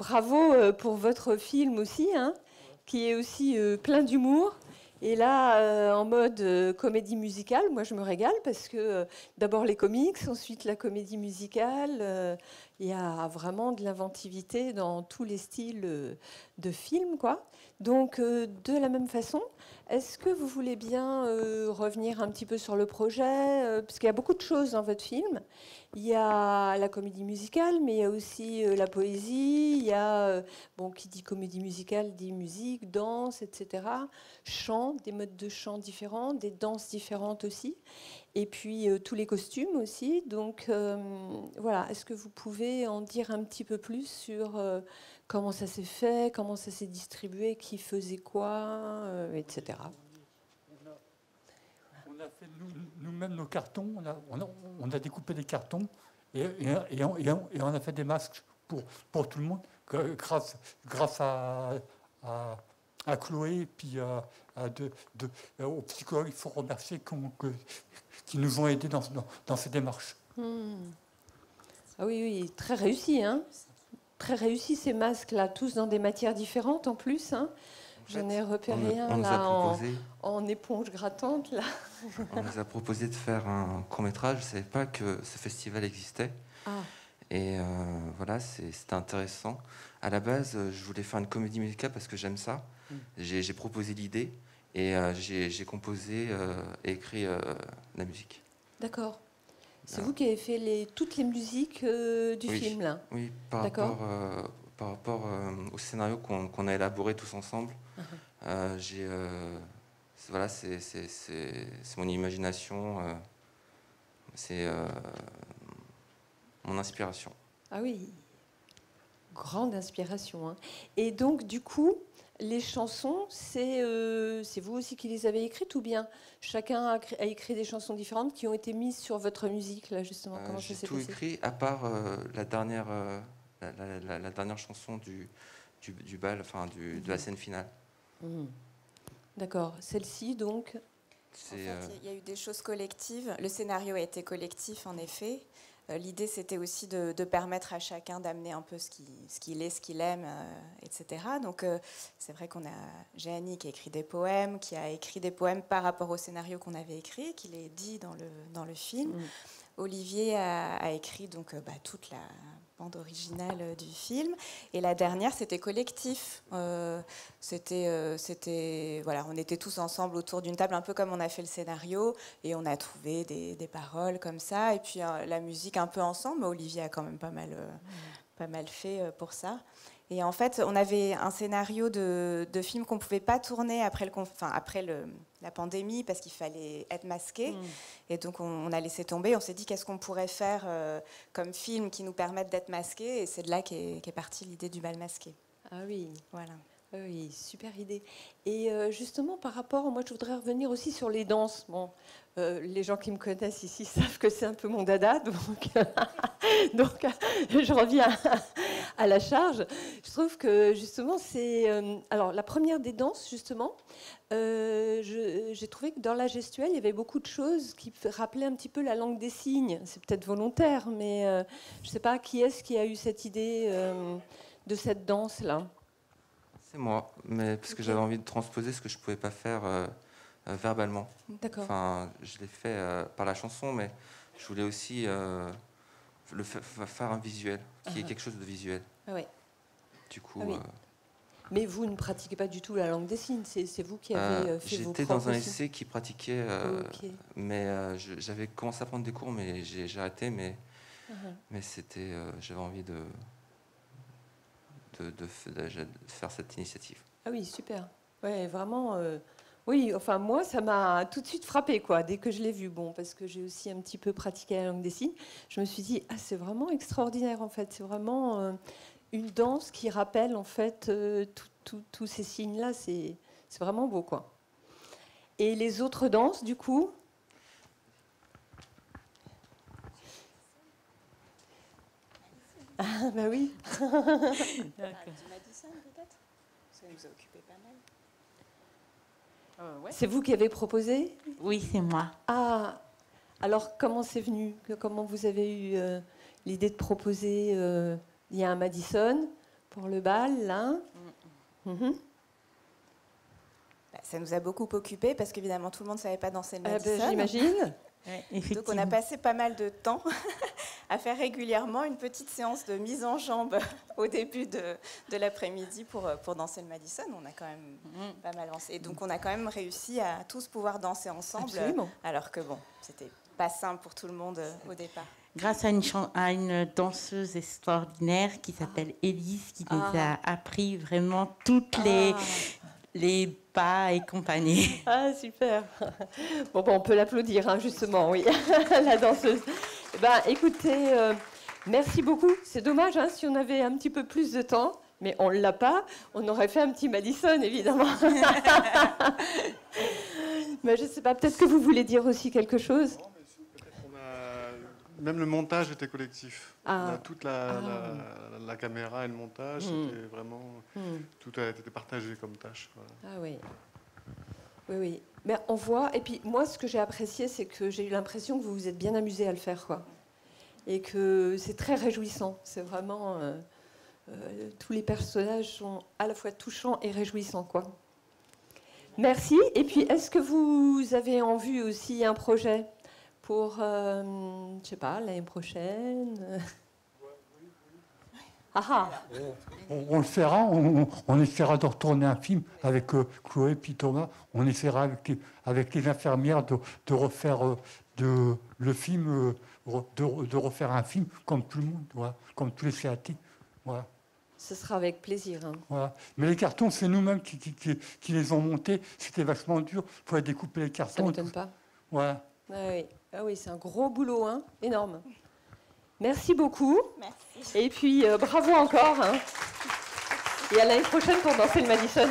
bravo pour votre film aussi, hein, qui est aussi plein d'humour. Et là, en mode comédie musicale, moi je me régale parce que d'abord les comics, ensuite la comédie musicale. Il y a vraiment de l'inventivité dans tous les styles de films, quoi. Donc, de la même façon, est-ce que vous voulez bien revenir un petit peu sur le projet parce qu'il y a beaucoup de choses dans votre film. Il y a la comédie musicale, mais il y a aussi la poésie. Il y a, bon, qui dit comédie musicale dit musique, danse, etc. Chant, des modes de chant différents, des danses différentes aussi. Et puis tous les costumes aussi. Donc voilà, est-ce que vous pouvez en dire un petit peu plus sur comment ça s'est fait, comment ça s'est distribué, qui faisait quoi, etc. On a fait nous-mêmes nos cartons, on a découpé des cartons et on a fait des masques pour tout le monde grâce à Chloé et puis aux psychologues. Il faut remercier qui nous ont aidés dans ces démarches. Ah oui, oui, très réussi, hein. Très réussi ces masques-là, tous dans des matières différentes en plus, hein. J'en ai repéré un là en éponge grattante. Là. On nous a proposé de faire un court-métrage. Je ne savais pas que ce festival existait. Ah. Et voilà, c'était intéressant. À la base, je voulais faire une comédie musicale parce que j'aime ça. J'ai proposé l'idée et j'ai composé et écrit la musique. D'accord. C'est vous qui avez fait toutes les musiques du film, là. Oui, par rapport au scénario qu'on a élaboré tous ensemble. Voilà, c'est mon imagination, c'est mon inspiration. Ah oui, grande inspiration. Hein. Et donc, du coup, les chansons, c'est vous aussi qui les avez écrites ou bien chacun a écrit des chansons différentes qui ont été mises sur votre musique, là, justement? Comment ça s'est passé? J'ai tout écrit, à part la dernière chanson du bal, enfin de la scène finale. D'accord. Celle-ci, donc En fait, il y a eu des choses collectives. Le scénario a été collectif, en effet. L'idée, c'était aussi de permettre à chacun d'amener un peu ce qu'il est, ce qu'il aime, etc. Donc, c'est vrai j'ai Annie qui a écrit des poèmes, qui a écrit des poèmes par rapport au scénario qu'on avait écrit, qu'il est dit dans le film. Olivier a écrit donc toute la bande originale du film, et la dernière c'était collectif. Voilà, on était tous ensemble autour d'une table, un peu comme on a fait le scénario, et on a trouvé des paroles comme ça, et puis la musique un peu ensemble. Mais Olivier a quand même pas mal fait pour ça. Et en fait, on avait un scénario de film qu'on ne pouvait pas tourner après la pandémie parce qu'il fallait être masqué. Et donc, on a laissé tomber. On s'est dit, qu'est-ce qu'on pourrait faire comme film qui nous permette d'être masqué? Et c'est de là qu'est partie l'idée du bal masqué. Ah oui. Voilà. Oui, super idée. Et justement, par rapport, moi, je voudrais revenir aussi sur les danses. Bon, les gens qui me connaissent ici savent que c'est un peu mon dada, donc je reviens à la charge. Je trouve que justement, c'est... alors, la première des danses, justement, j'ai trouvé que dans la gestuelle, il y avait beaucoup de choses qui rappelaient un petit peu la langue des signes. C'est peut-être volontaire, mais je ne sais pas qui est-ce qui a eu cette idée de cette danse-là. C'est moi, mais parce que j'avais envie de transposer ce que je ne pouvais pas faire verbalement. D'accord. Enfin, je l'ai fait par la chanson, mais je voulais aussi faire un visuel, qui est quelque chose de visuel. Ah ouais. Du coup... Ah oui. Mais vous ne pratiquez pas du tout la langue des signes, c'est vous qui avez fait vos propres... J'étais dans un lycée qui pratiquait, mais j'avais commencé à prendre des cours, mais j'ai arrêté, mais c'était, j'avais envie de faire cette initiative. Ah oui, super. Ouais, vraiment. Oui, enfin moi, ça m'a tout de suite frappé, quoi, dès que je l'ai vu. Bon, parce que j'ai aussi un petit peu pratiqué la langue des signes. Je me suis dit, c'est vraiment extraordinaire, en fait. C'est vraiment une danse qui rappelle, en fait, tous ces signes-là. C'est vraiment beau, quoi. Et les autres danses, du coup? Ah, bah oui. Du Madison, peut-être? Ça nous a occupé pas mal. Ouais. C'est vous qui avez proposé? Oui, c'est moi. Ah, alors comment c'est venu? Comment vous avez eu l'idée de proposer? Il y a un Madison. pour le bal, là. Mhm. Ça nous a beaucoup occupés parce qu'évidemment, tout le monde ne savait pas danser le Madison. J'imagine. Donc on a passé pas mal de temps à faire régulièrement une petite séance de mise en jambe au début de l'après-midi pour danser le Madison. On a quand même pas mal avancé. Et donc on a quand même réussi à tous pouvoir danser ensemble. Absolument. Alors que bon, c'était pas simple pour tout le monde au départ. Grâce à une danseuse extraordinaire qui s'appelle Élise, qui nous a appris vraiment toutes les pas et compagnie. Ah, super. Bon, on peut l'applaudir, hein, justement, oui, la danseuse. Écoutez, merci beaucoup. C'est dommage, hein, si on avait un petit peu plus de temps, mais on ne l'a pas. On aurait fait un petit Madison, évidemment. Mais je ne sais pas, peut-être que vous voulez dire aussi quelque chose. Même le montage était collectif. Toute la caméra et le montage, c'était vraiment... Tout a été partagé comme tâche. Voilà. Ah oui. Oui. Mais on voit... Et puis, moi, ce que j'ai apprécié, c'est que j'ai eu l'impression que vous vous êtes bien amusé à le faire, quoi. Et que c'est très réjouissant. C'est vraiment... tous les personnages sont à la fois touchants et réjouissants, quoi. Merci. Et puis, est-ce que vous avez en vue aussi un projet pour, je sais pas, l'année prochaine? On le fera, on essaiera de retourner un film avec Chloé et Thomas. On essaiera avec les infirmières de refaire le film, de refaire un film comme tout le monde, voilà, comme tous les CAT. Voilà. Ce sera avec plaisir. Hein. Voilà. Mais les cartons, c'est nous-mêmes qui les ont montés. C'était vachement dur. Il fallait découper les cartons. Ça ne m'étonne pas. Voilà. Ah oui, c'est un gros boulot, hein, énorme. Merci beaucoup. Merci. Et puis, bravo encore. Hein. Et à l'année prochaine pour danser le Madison.